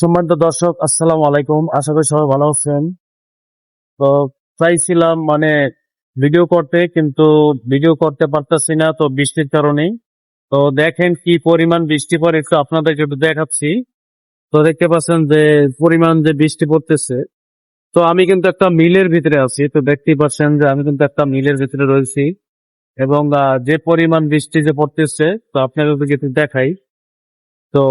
সম্মানিত দর্শক, আসসালামু আলাইকুম। আশা করি সবাই ভালো আছেন। তো চাইছিলাম ভিডিও করতে, কিন্তু ভিডিও করতে পারতেছি না তো বৃষ্টির কারণেই। তো দেখেন কি পরিমাণ বৃষ্টি পড়ে, একটু আপনাদেরকে একটু দেখাচ্ছি। তো দেখতে পাচ্ছেন যে পরিমাণ যে বৃষ্টি পড়তেছে। তো আমি কিন্তু একটা মিলের ভিতরে আছি, তো দেখতেই পাচ্ছেন যে আমি কিন্তু একটা মিলের ভিতরে রয়েছি। এবং যে পরিমাণ বৃষ্টি যে পড়তেছে, তো আপনাদেরকে একটু দেখাই। তো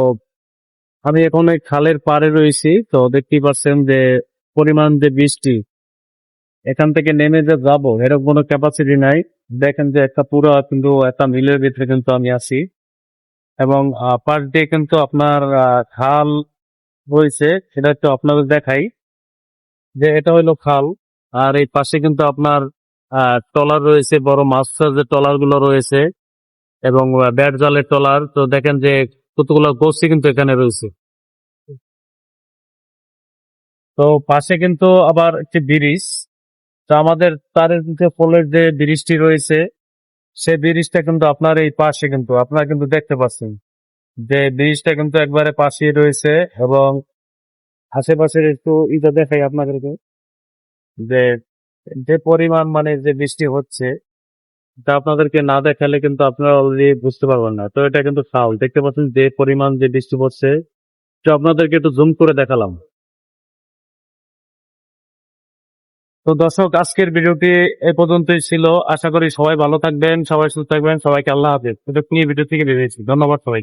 আমি এখন এই খালের পাড়ে রয়েছি, তো দেখতেই পাচ্ছেন যে পরিমাণ যে বৃষ্টি, এখান থেকে নেমে যে যাবো এরকম কোনো ক্যাপাসিটি নাই। দেখেন যে একটা পুরো কিন্তু একটা মিলের ভিতরে কিন্তু আমি আছি। এবং পাশ দিয়ে কিন্তু আপনার খাল রয়েছে, সেটা একটু আপনাদের দেখাই। যে এটা হলো খাল, আর এই পাশে কিন্তু আপনার ট্রলার রয়েছে, বড় মাছ যে ট্রলার গুলো রয়েছে, এবং ব্যাট জালের ট্রলার। তো দেখেন যে কতগুলো গোষ্ঠী কিন্তু এখানে রয়েছে। তো পাশে কিন্তু আবার একটি ব্রিজ। তো আমাদের তারের যে পোলের যে ব্রিজটি রয়েছে, সেই ব্রিজটা কিন্তু আপনার এই পাশে কিন্তু আপনারা কিন্তু দেখতে পাচ্ছেন যে ব্রিজটা কিন্তু একবারে পাশেই রয়েছে। এবং আশেপাশের একটু ইটা দেখাই আপনাদেরকে, যে যে পরিমাণ যে বৃষ্টি হচ্ছে, তা আপনাদেরকে না দেখালে কিন্তু আপনারা অলরেডি বুঝতে পারবেন না। তো এটা কিন্তু খাল, দেখতে পাচ্ছেন যে পরিমাণ যে বৃষ্টি পড়ছে। তো আপনাদেরকে একটু জুম করে দেখালাম। তো দর্শক, আজকের ভিডিওটি এ পর্যন্তই ছিল। আশা করি সবাই ভালো থাকবেন, সবাই সুস্থ থাকবেন। সবাইকে আল্লাহ হাফেজ। নিয়ে ভিডিও থেকে বেরিয়েছি। ধন্যবাদ সবাই।